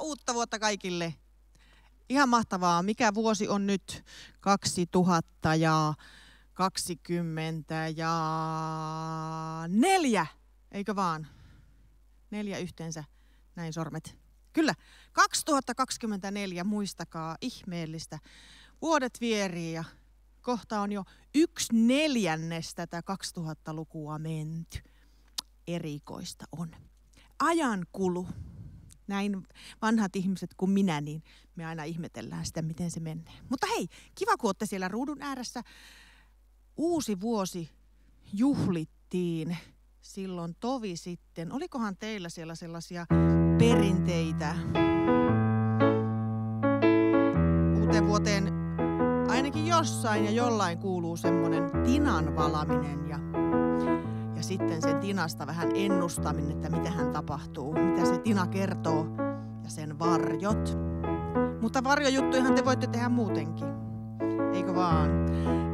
uutta vuotta kaikille. Ihan mahtavaa. Mikä vuosi on nyt? 2024, eikö vaan? 4 yhteensä, näin sormet. Kyllä, 2024, muistakaa, ihmeellistä. Vuodet vierii ja kohta on jo 1/4 tätä 2000-lukua menty. Erikoista on. Ajan kulu. Näin vanhat ihmiset kuin minä, niin me aina ihmetellään sitä, miten se menee. Mutta hei, kiva kun olette siellä ruudun ääressä. Uusi vuosi juhlittiin silloin tovi sitten. Olikohan teillä siellä sellaisia perinteitä? Uuteen vuoteen ainakin jossain ja jollain kuuluu semmoinen tinan valaminen ja sitten sen tinasta vähän ennustaminen, että mitä hän tapahtuu, mitä se tina kertoo ja sen varjot. Mutta varjojuttujahan te voitte tehdä muutenkin, eikö vaan?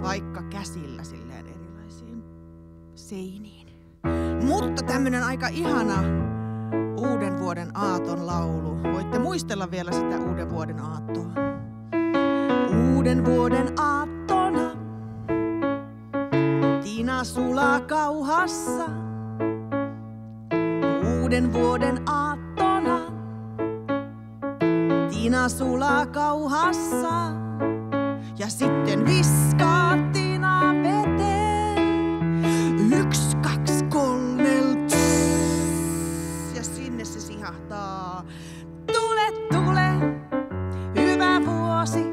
Vaikka käsillä silleen erilaisiin seiniin. Mutta tämmönen aika ihana uuden vuoden aaton laulu. Voitte muistella vielä sitä uuden vuoden aattoa. Uuden vuoden aattona tina sulaa kauhassa. Uuden vuoden aattona tina sulaa kauhassa. Ja sitten viskaa tina veteen. 1, 2, 3, ja sinne se sihahtaa. Tule, tule, hyvä vuosi.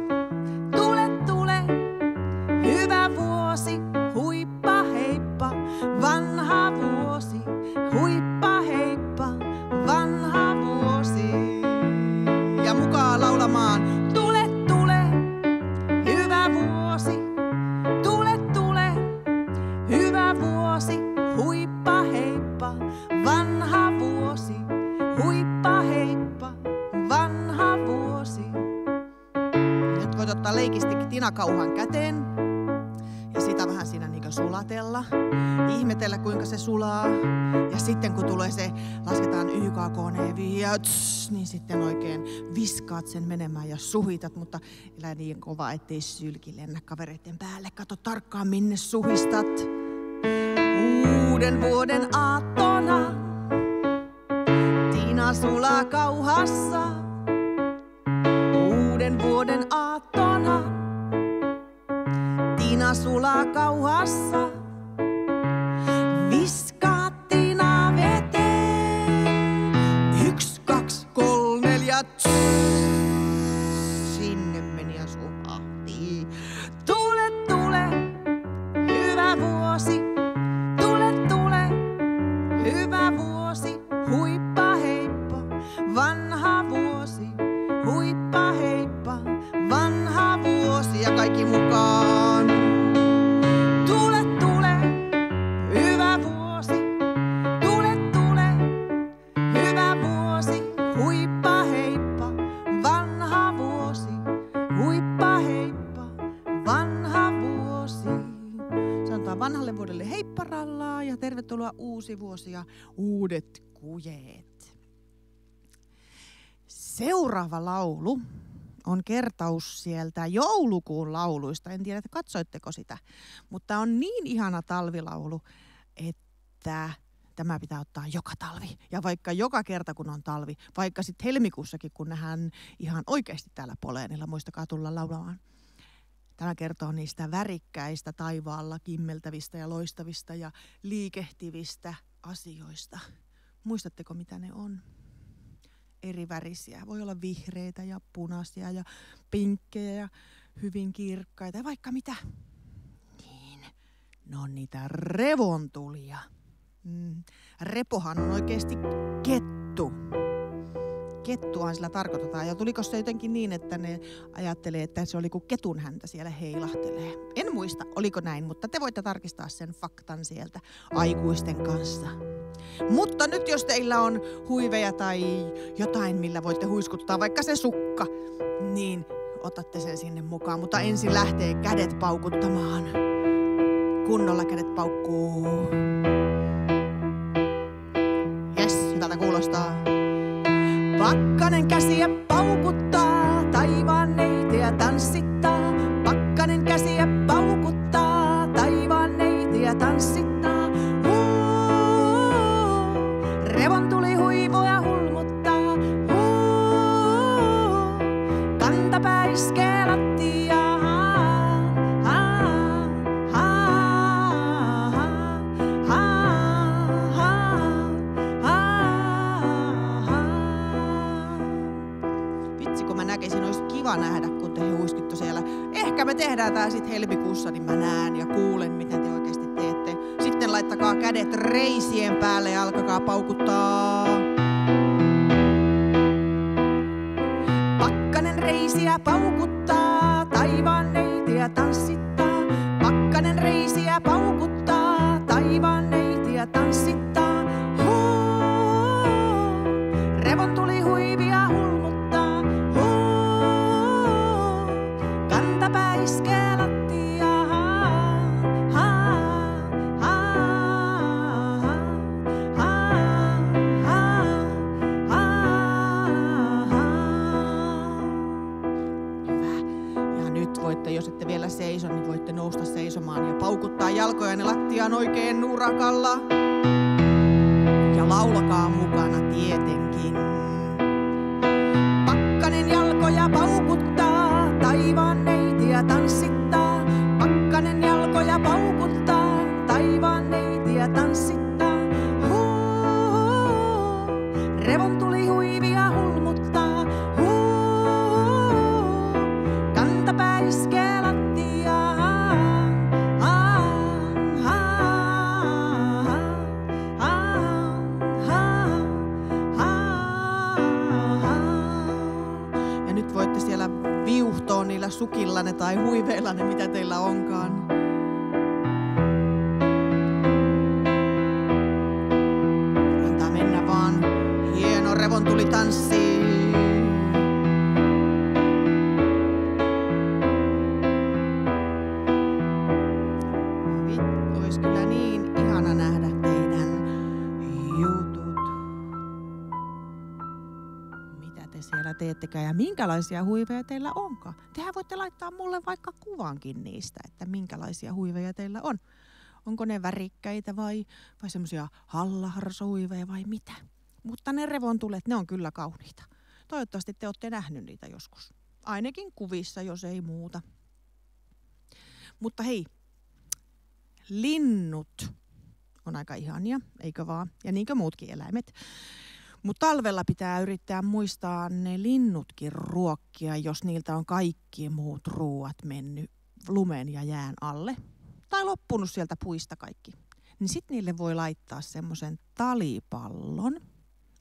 Tule, tule, hyvä vuosi. Huippa heippa, vanha vuosi. Huippa heippa, vanha vuosi. Ja mukaan laulamaan. Tule, tule, hyvä vuosi. Tule, tule, hyvä vuosi. Huippa heippa, vanha vuosi. Huippa heippa, vanha vuosi. Nyt voit ottaa leikisti tinakauhan käteen. Ja sitä vähän siinä niin kuin sulatella. Ihmetellä kuinka se sulaa. Ja sitten kun tulee se, lasketaan YKK-nevi ja niin sitten oikein viskaat sen menemään ja suhitat. Mutta elä niin kova, ettei sylki lennä kavereiden päälle. Kato tarkkaan minne suhistat. Uuden vuoden aattona tina sulaa kauhassa. Uuden vuoden aattona tina sulaa kauhassa. Viskaa tina veteen. 1, 2, 3, 4. Sinne meni ja suhahti. Tule, tule, hyvä vuosi. Tule, tule, hyvä vuosi. Huippa heippa, vanha vuosi. Huippa heippa, vanha vuosi. Ja kaikki mukaan. Tule, tule, hyvä vuosi. Tule, tule, hyvä vuosi. Huippa heippa, vanha vuosi. Huippa heippa, vanha vuosi. Sanotaan vanhalle vuodelle heipparallaa ja tervetuloa uusi vuosi ja uudet kujeet. Seuraava laulu on kertaus sieltä joulukuun lauluista. En tiedä, että katsoitteko sitä, mutta on niin ihana talvilaulu, että tämä pitää ottaa joka talvi. Ja vaikka joka kerta, kun on talvi, vaikka sitten helmikuussakin, kun nähdään ihan oikeasti täällä poleenilla, muistakaa tulla laulamaan. Tämä kertoo niistä värikkäistä taivaalla kimmeltävistä ja loistavista ja liikehtivistä asioista. Muistatteko, mitä ne on? Eri värisiä. Voi olla vihreitä ja punaisia ja pinkkejä ja hyvin kirkkaita ja vaikka mitä. Niin, ne on niitä revontulia. Repohan on oikeasti kettu. Kettuaan sillä tarkoitetaan. Ja tuliko se jotenkin niin, että ne ajattelee, että se oli kuin ketun häntä siellä heilahtelee. En muista, oliko näin, mutta te voitte tarkistaa sen faktan sieltä aikuisten kanssa. Mutta nyt jos teillä on huiveja tai jotain, millä voitte huiskuttaa, vaikka se sukka, niin otatte sen sinne mukaan. Mutta ensin lähtee kädet paukuttamaan. Kunnolla kädet paukkuu. Jes, hyvältä kuulostaa. Pakkanen käsiä paukuttaa, taivaan neitiä tanssittaa. Pakkanen käsiä paukuttaa, taivaan neitiä tanssittaa. Revontuli huivoja hulmuttaa. Kantapää iskee lattiaan. Näkisin, olisi kiva nähdä, kun te huiskitte siellä. Ehkä me tehdään tää sit helmikuussa, niin mä näen ja kuulen, mitä te oikeasti teette. Sitten laittakaa kädet reisien päälle ja alkakaa paukuttaa. Pakkanen reisiä paukuttaa, taivaan neitiä tanssittaa. Pakkanen reisiä paukuttaa, taivaan neitiä tanssittaa. Revontuli huivia hulmuttaa. Kantapää iskee lattiaan. Hyvä. Ja nyt voitte, jos ette vielä seiso, niin voitte nousta seisomaan ja paukuttaa jalkojanne lattiaan oikein urakalla. Ja laulakaa mukana tietenkin. Pakkanen jalkoja paukuttaa, taivaan neitiä tanssittaa. Pakkanen jalkoja paukuttaa, taivaan neitiä tanssittaa. Revontuli huivia hulmuttaa. Kantapää iskee lattiaan. Ja nyt voitte siellä viuhtoa niillä sukillanne tai huiveillanne, mitä teillä onkaan. Antaa mennä vaan. Hieno revontuli tanssi. Ois kyllä niin ihana nähdä teidän jutut. Mitä te siellä teettekään ja minkälaisia huiveja teillä onkaan. Tehän voitte laittaa mulle vaikka kuvankin niistä, että minkälaisia huiveja teillä on. Onko ne värikkäitä vai semmoisia hallaharsohuiveja vai mitä? Mutta ne revontulet, ne on kyllä kauniita. Toivottavasti te olette nähnyt niitä joskus. Ainakin kuvissa, jos ei muuta. Mutta hei, linnut on aika ihania, eikö vaan? Ja niinkö muutkin eläimet. Mutta talvella pitää yrittää muistaa ne linnutkin ruokkia, jos niiltä on kaikki muut ruuat mennyt lumen ja jään alle. Tai loppunut sieltä puista kaikki. Niin sit niille voi laittaa semmoisen talipallon.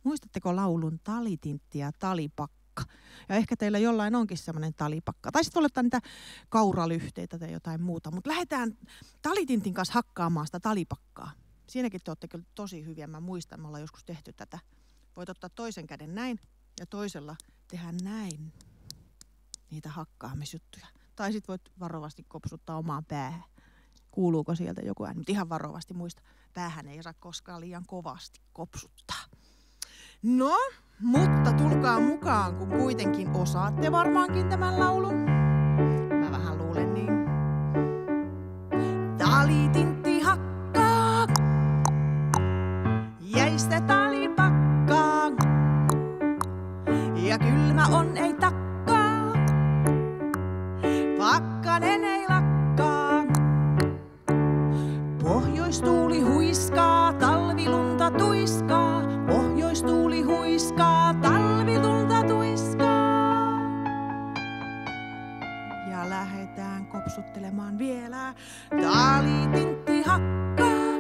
Muistatteko laulun Talitintti ja talipakka? Ja ehkä teillä jollain onkin semmoinen talipakka. Tai sitten olette niitä kauralyhteitä tai jotain muuta. Mutta lähdetään Talitintin kanssa hakkaamaan sitä talipakkaa. Siinäkin te olette kyllä tosi hyviä. Mä muistan, me ollaan joskus tehty tätä. Voit ottaa toisen käden näin ja toisella tehdä näin niitä hakkaamisjuttuja. Tai sit voit varovasti kopsuttaa omaan päähän. Kuuluuko sieltä joku ääni? Mutta ihan varovasti muista. Päähän ei saa koskaan liian kovasti kopsuttaa. No, mutta tulkaa mukaan, kun kuitenkin osaatte varmaankin tämän laulun. Mä vähän luulen niin. Talitintti hakkaa, jäistä talipakkaa. Ja kylmä on ei takkaa, pakkanen ei lakkaa. Pohjoistuuli huiskaa, talvilunta tuiskaa. Pohjoistuuli huiskaa, talvilunta tuiskaa. Ja lähdetään kopsuttelemaan vielä. Talitintti hakkaa,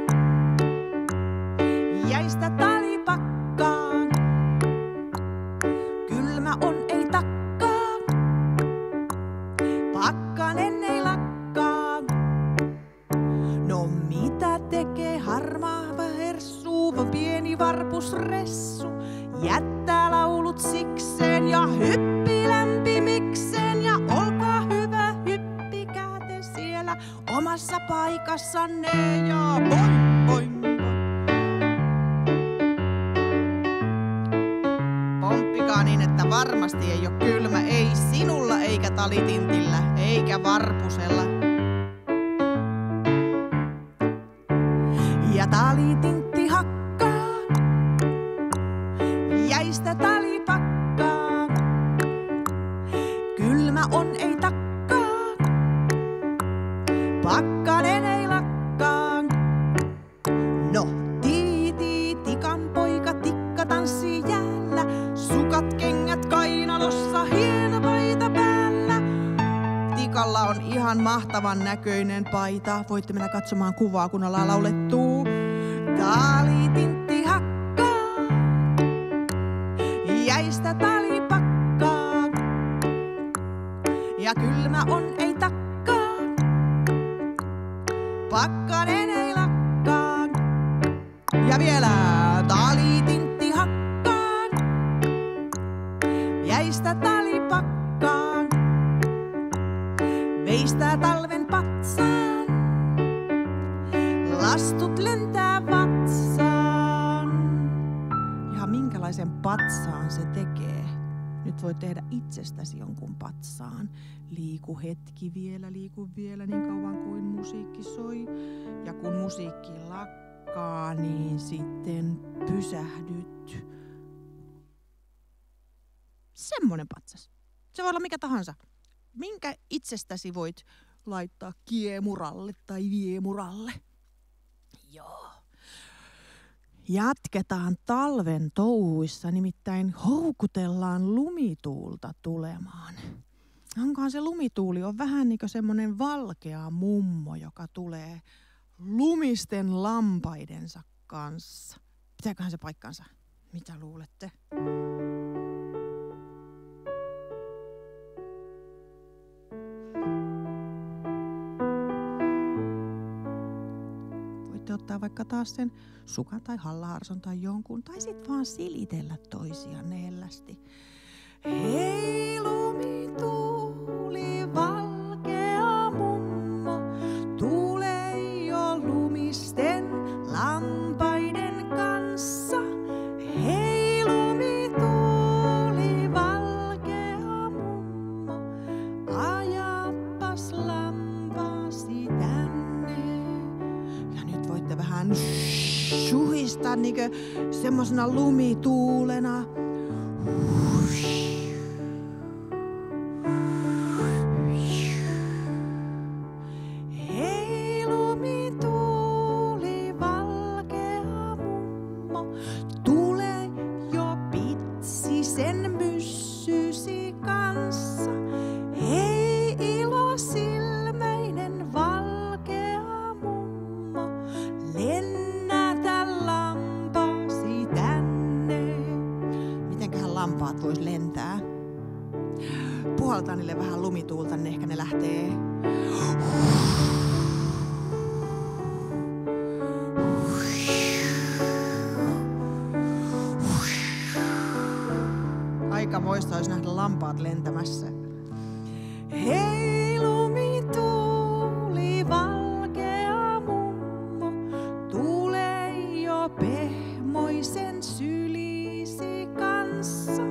jäistä talipakkaa. Kylmä on ei takkaa, pakkanen ei lakkaa. No mitä tekee harmaava herssu, pieni varpusressu? Jättää laulut sikseen ja hyppi lämpimikseen. Ja olkaa hyvä, hyppikää te siellä omassa paikassanne. Ja boing, boing, boing. Pomppika pakkaa niin, että varmasti ei ole kylmä. Ei sinulla, eikä talitintillä, eikä varpusella. Ja talitintti hakkaa, jäistä tali pakkaa. Kylmä on, ei takkaa, pakkanen ei lakkaa. No, tikan poika tikka tanssii jäällä. Sukat, kengät kainalossa, hieno paita päällä. Tikalla on ihan mahtavan näköinen paita. Voitte mennä katsomaan kuvaa, kun ollaan laulettu. Talitintti hakkaa, jäistä tali pakkaa. Ja kylmä on, ei takkaa, pakkanen ei lakkaa. Ja vielä talitintti hakkaa, jäistä tali pakkaa. Veistää talven patsaan, lastut lentää vatsaan. Ja minkälaisen patsaan se tekee? Nyt voi tehdä itsestäsi jonkun patsaan. Liiku hetki vielä, liiku vielä niin kauan kuin musiikki soi. Ja kun musiikki lakkaa, niin sitten pysähdyt. Semmonen patsas. Se voi olla mikä tahansa. Minkä itsestäsi voit laittaa kiemuralle tai viemuralle? Joo. Jatketaan talven touhuissa, nimittäin houkutellaan lumituulta tulemaan. Onkohan se lumituuli on vähän niin kuin semmoinen valkea mummo, joka tulee lumisten lampaidensa kanssa. Pitääköhän se paikkansa? Mitä luulette? Ottaa vaikka taas sen sukan tai hallaharson tai jonkun, tai sit vaan silitellä toisiaan hellästi. Hei lumituuli, valkea mummo, tule jo lumisten lampaiden kanssa. Hei lumituuli, valkea mummo, ajapas lampaasi tänne. Voitte vähän suhistaa niinkö semmosena lumituulena. Hei lumituuli, valkea mummo, tule jo pitsisen myssysi kanssa. Hei ilosilmäinen valkea mummo, lennätä lampaasi tänne. Mitenköhän lampaat vois lentää? Puhaltaa niille vähän lumituulta, niin ehkä ne lähtee. Aikamoista olisi nähdä lampaat lentämässä. Hei lumituuli, valkea mummo, tule jo pehmoisen sylisi kanssa.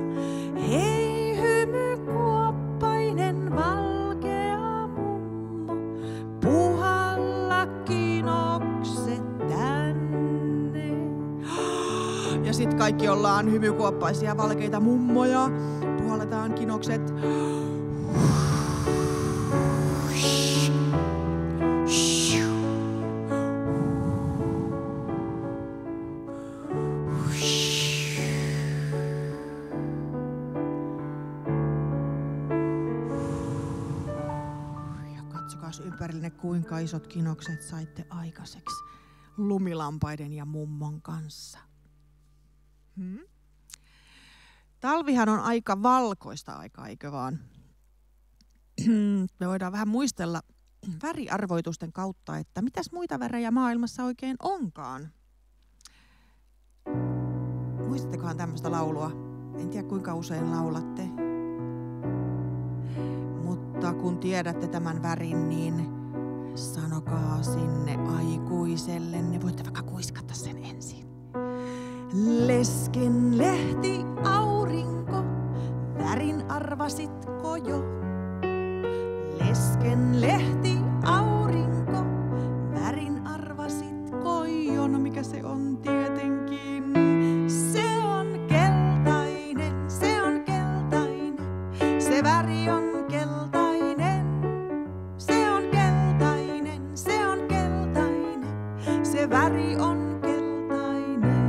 Hei hymykuoppainen valkea mummo, puhalla kinokset tänne. Ja sit kaikki ollaan hymykuoppaisia valkeita mummoja. Puhalletaan kinokset. Ympärille, kuinka isot kinokset saitte aikaiseksi lumilampaiden ja mummon kanssa. Talvihan on aika valkoista aikaa, eikö vaan? Me voidaan vähän muistella väriarvoitusten kautta, että mitäs muita värejä maailmassa oikein onkaan. Muistattekohan tämmöistä laulua? En tiedä kuinka usein laulatte. Mutta kun tiedätte tämän värin, niin sanokaa sinne aikuiselle. Ne voitte vaikka kuiskata sen ensin. Lesken lehti aurinko arvasitko jo? Lesken lehti aurinko, värin arvasitko jo? No mikä se on tietenkin? Se on keltainen, se on keltainen, se väri on keltainen. Se on keltainen, se on keltainen, se väri on keltainen.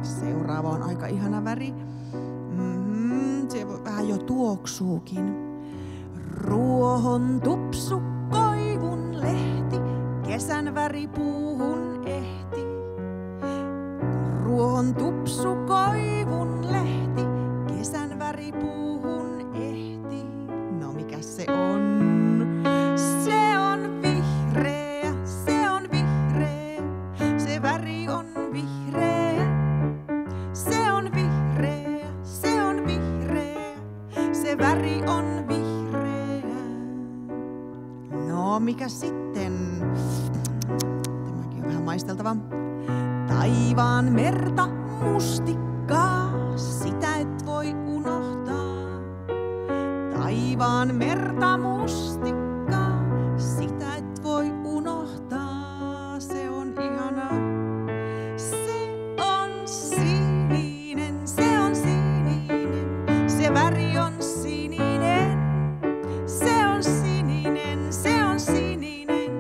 Seuraava on aika ihana väri. Se vähän jo tuoksuukin. Ruohon tupsu koivun lehti, kesän väri puuhun ehti. Ruohon tupsu koivun lehti, kesän väri puuhun ehti. No mikä se on? Se on vihreä, se on vihreä, se väri on vihreä. Se on vihreä, se on vihreä, se väri on vihreä. No mikä sitten? Tämäkin on vähän maisteltava. Taivaan merta mustikkaa, sitä et voi unohtaa. Taivaan merta mustikkaa, sitä et voi unohtaa. Se on ihana. Se on sininen, se on sininen, se väri on sininen. Se on sininen, se on sininen,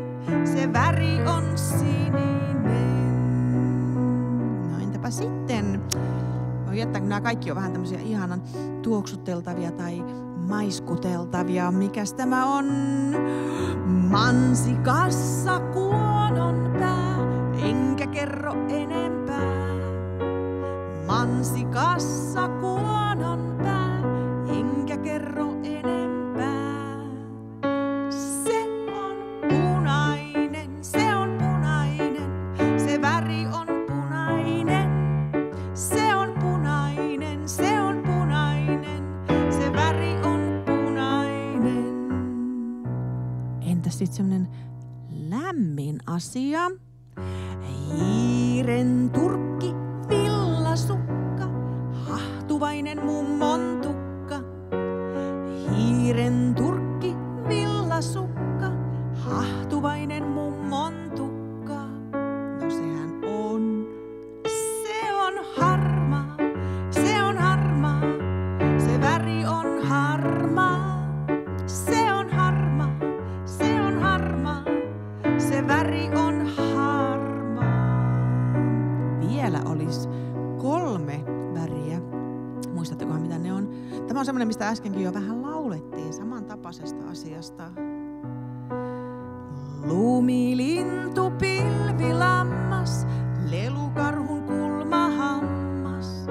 se väri on sininen. No entäpä sitten? Voi jättää, kun nämä kaikki on vähän tämmöisiä ihanan tuoksuteltavia tai maiskuteltavia. Mikäs tämä on? Mansikassa kuonon pää, enkä kerro enempää. Mansikassa kuonon pää, enkä kerro enempää. Se on punainen, se on punainen, se väri on punainen. Se on punainen, se on punainen, se väri on punainen. Entäs sitten semmonen lämmin asia? Hiiren turkki, villasukka, hahtuvainen mummon tukka. Hiiren turkki, villasukka, hahtuvainen mummon tukka. No sehän on. Se on harmaa, se on harmaa, se väri on harmaa. Se on harmaa, se on harmaa, se väri on harmaa. Vielä olisi 3 väriä. Muistattekohan mitä ne on? Tämä on semmoinen, mistä äskenkin jo vähän laulettiin samantapaisesta asiasta. Lumilintu, pilvilammas, lelukarhun kulmahammas.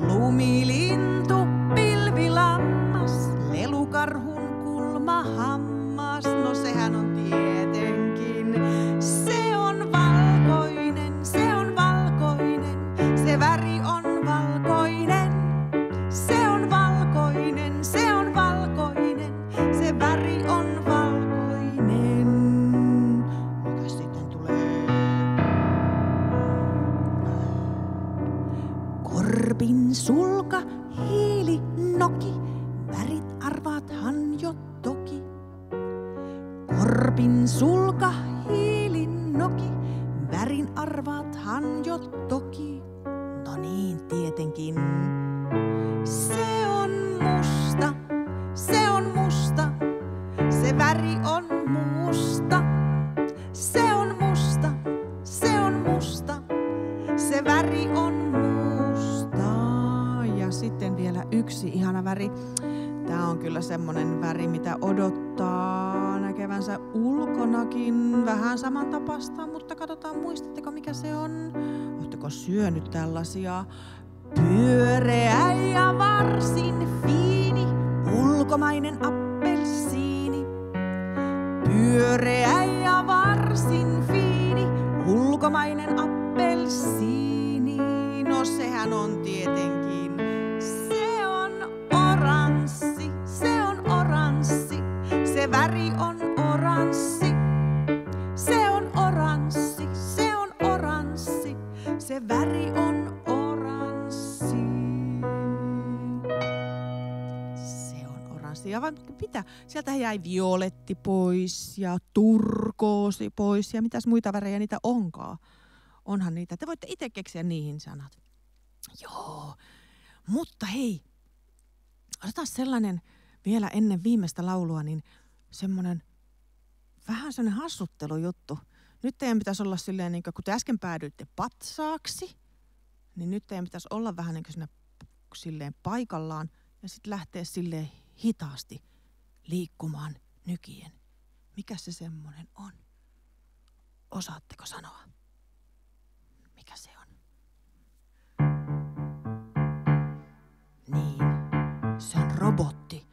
Lumilintu, pilvilammas, lelukarhun kulmahammas. No sehän on tietenkin. Se on valkoinen, se on valkoinen, se väri on valkoinen. Se on valkoinen, se on valkoinen, se väri on valkoinen. Mikäs sitten tulee? Korpin sulka, hiilinoki, värit arvaathan jo toki. Korpin sulka, hiilinoki, värin arvaathan jo toki. No niin, tietenkin. Se on musta, se on musta, se väri on musta. Se on musta, se on musta, se väri on musta. Ja sitten vielä yksi ihana väri. Tää on kyllä semmonen väri, mitä odottaa näkevänsä ulkonakin. Vähän samantapaista, mutta katsotaan, muistatteko mikä se on? Ootteko syönyt tällaisia? Pyöreä ja varsin fiini, ulkomainen appelsiini. Pyöreä ja varsin fiini, ulkomainen appelsiini. No sehän on tietenkin. Se on oranssi, se on oranssi, se väri on oranssi. Se on oranssi, se on oranssi, se väri on oranssi. tanssia, vai mitä? Sieltä jäi violetti pois ja turkoosi pois ja mitäs muita värejä niitä onkaan. Onhan niitä. Te voitte itse keksiä niihin sanat. Joo, mutta hei, otetaan sellainen vielä ennen viimeistä laulua, niin semmoinen vähän semmoinen hassuttelujuttu. Nyt teidän pitäisi olla silleen, niin kun te äsken päädyitte patsaaksi, niin nyt teidän pitäisi olla vähän niin kuin siinä silleen paikallaan ja sitten lähteä silleen hitaasti liikkumaan nykien. Mikä se semmoinen on? Osaatteko sanoa? Mikä se on? Niin, se on robotti.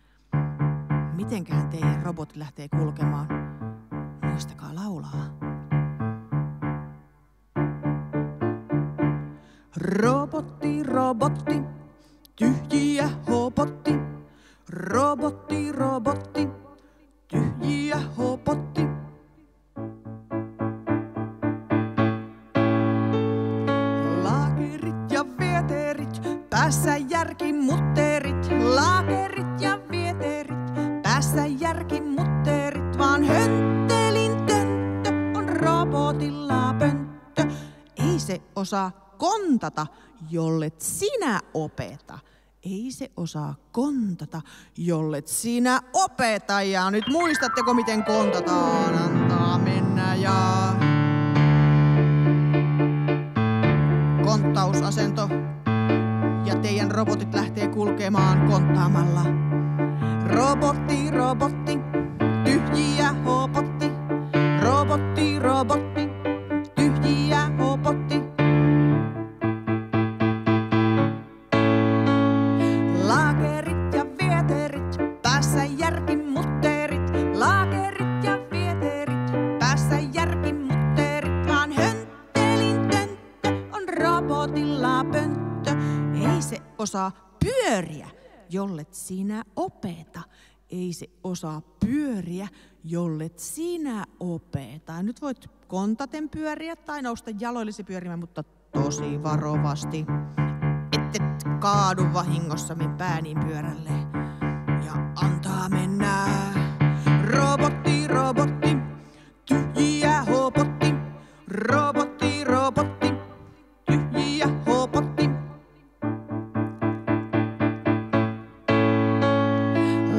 Mitenköhän teidän robotti lähtee kulkemaan? Muistakaa laulaa. Robotti, robotti, tyhjiä hopotti. Robotti, robotti, tyhjiä hopotti. Laakerit ja vieterit, päässä järkimutterit. Laakerit ja vieterit, päässä järkimutterit. Vaan hönttelin tönttö on robotilla pönttö. Ei se osaa kontata, jollet sinä opeta. Ei se osaa kontata, jollet sinä opeta. Ja nyt muistatteko, miten kontataan? Antaa mennä ja... konttausasento. Ja teidän robotit lähtee kulkemaan konttaamalla. Robotti, robotti, tyhjiä hopotti. Robotti, robotti, tyhjiä hopotti. Laakerit ja vieterit, päässä järkimutterit. Laakerit ja vieterit, päässä järkimutterit. Vaan hönttelin tönttö on robotilla pönttö. Ei se osaa pyöriä, jollet sinä opeta. Ei se osaa pyöriä, jollet sinä opeta. Nyt voit kontaten pyöriä tai nousta jaloillesi pyörimään, mutta tosi varovasti. Et kaadu vahingossa min pääniin pyörälle. Ja antaa mennä. Robotti, robotti, tyhjiä hopotti. Robotti, robotti, tyhjiä hopotti.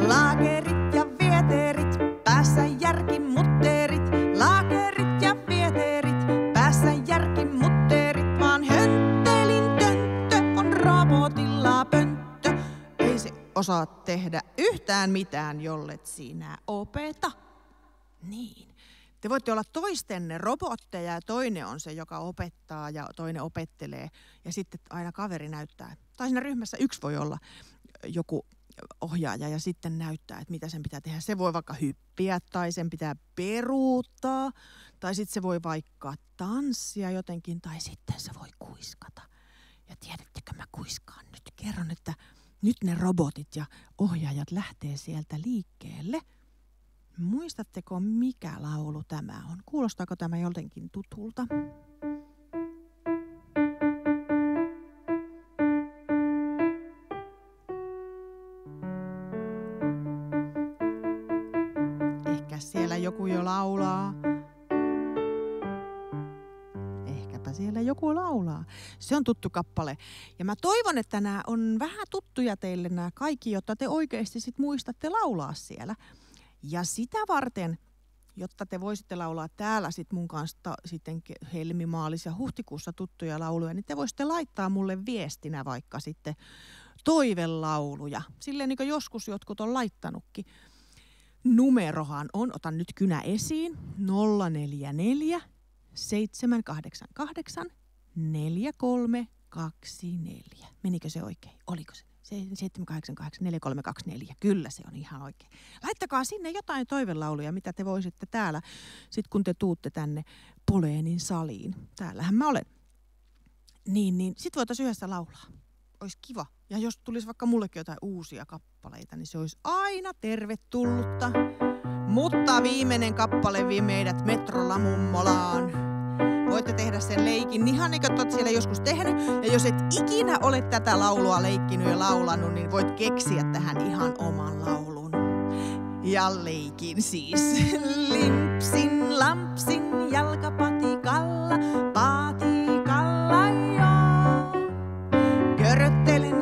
Laakerit ja vieterit, päässä järkimutterit. Laakerit ja vieterit, päässä järkimutterit. Vaan hönttelin tönttö on robotilla pönttö. Ei se osaa tehdä yhtään mitään, jollet sinä opeta. Niin. Te voitte olla toistenne robotteja ja toinen on se, joka opettaa ja toinen opettelee. Ja sitten aina kaveri näyttää. Tai siinä ryhmässä yksi voi olla joku ohjaaja ja sitten näyttää, että mitä sen pitää tehdä. Se voi vaikka hyppiä tai sen pitää peruuttaa. Tai sitten se voi vaikka tanssia jotenkin tai sitten se voi kuiskata. Ja tiedättekö, mä kuiskaan nyt. Kerron, että nyt ne robotit ja ohjaajat lähtee sieltä liikkeelle. Muistatteko, mikä laulu tämä on? Kuulostaako tämä jotenkin tutulta? Ehkä siellä joku jo laulaa. Ehkäpä siellä joku laulaa. Se on tuttu kappale. Ja mä toivon, että nämä on vähän tuttuja teille nämä kaikki, jotta te oikeasti sit muistatte laulaa siellä. Ja sitä varten, jotta te voisitte laulaa täällä sit mun kanssa sitten helmimaalis- ja huhtikuussa tuttuja lauluja, niin te voisitte laittaa mulle viestinä vaikka sitten toivelauluja. Silleen niin kuin joskus jotkut on laittanutkin. Numerohan on, otan nyt kynä esiin, 044 788 4324. Menikö se oikein? Oliko se? 7884324. Kyllä se on ihan oikein. Laittakaa sinne jotain toivelauluja, mitä te voisitte täällä, sit kun te tuutte tänne Poleenin saliin. Täällähän mä olen. Niin, sit voitaisiin yhdessä laulaa. Ois kiva. Ja jos tulisi vaikka mullekin jotain uusia kappaleita, niin se olisi aina tervetullutta. Mutta viimeinen kappale vie meidät metrolla mummolaan. Voitte tehdä sen leikin ihan niin kuin olet siellä joskus tehnyt. Ja jos et ikinä ole tätä laulua leikkinyt ja laulanut, niin voit keksiä tähän ihan oman laulun. ja leikin siis. Limpsin, lampsin, jalkapatikalla, patikalla joo.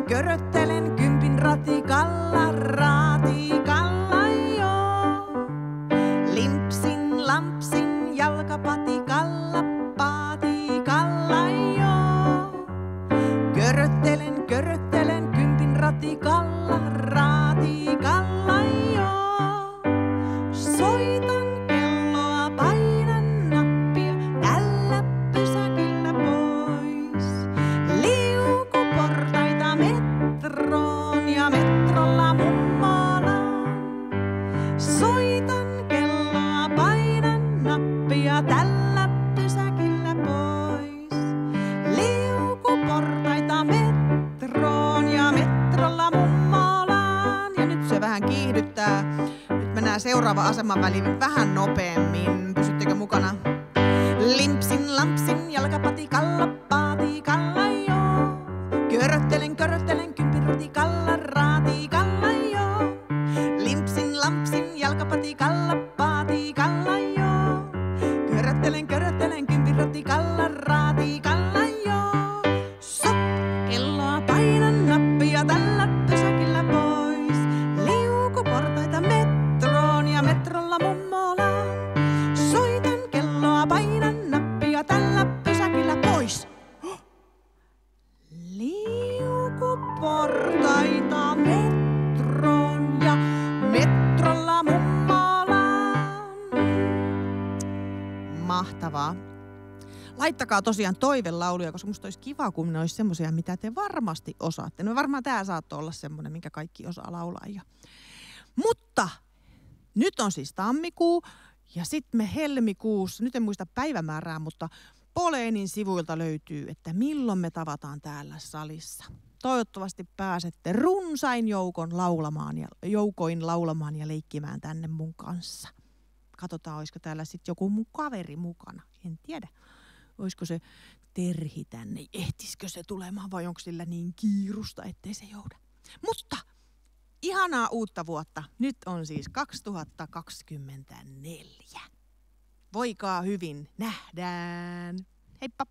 Köröttelen, kympin ratikalla, ratikalla joo. Limpsin, lampsin, jalkapatikalla, patikalla joo. Köröttelen, kympin ratikalla, ratikalla joo. Soitan kelloa, painan nappia, tällä pysäkillä pois. Liukuportaita metroon ja metrolla mummolaan. Soitan kelloa, painan nappia, tällä pysäkillä pois. Liukuportaita metroon ja metrolla mummolaan. Ja nyt se vähän kiihdyttää. Nyt mennään seuraava aseman väliin vähän nopeammin. Pysyttekö mukana? Limpsin, lampsin, jalkapatikalla, patikalla joo. Köröttelen, kympin ratikalla, ratikalla joo. Limpsin, lampsin, jalkapatikalla, patikalla joo. Köröttelen, kympin ratikalla, ratikalla joo. Sot, kelloa painan nappia, tällä pysäkillä pois. Liukuportaita metroon ja metrolla mummolaan. Soitan kelloa, painan nappia, tällä pysäkillä pois. Liukuportaita metroon ja metrolla mummolaan. Mahtavaa. Laittakaa tosiaan toivelauluja, koska musta olisi kiva, kun ne olisi semmoisia, mitä te varmasti osaatte. No varmaan tää saattoi olla semmoinen, minkä kaikki osaa laulaa. Mutta nyt on siis tammikuu ja sitten me helmikuussa, nyt en muista päivämäärää, mutta Poleenin sivuilta löytyy, että milloin me tavataan täällä salissa. Toivottavasti pääsette runsain joukoin laulamaan ja leikkimään tänne mun kanssa. Katsotaan, olisiko täällä sitten joku mun kaveri mukana. En tiedä. Olisiko se Terhi tänne? Ehtisikö se tulemaan vai onko sillä niin kiirusta, ettei se jouda? Mutta ihanaa uutta vuotta. Nyt on siis 2024. Voikaa hyvin. Nähdään. Heippa!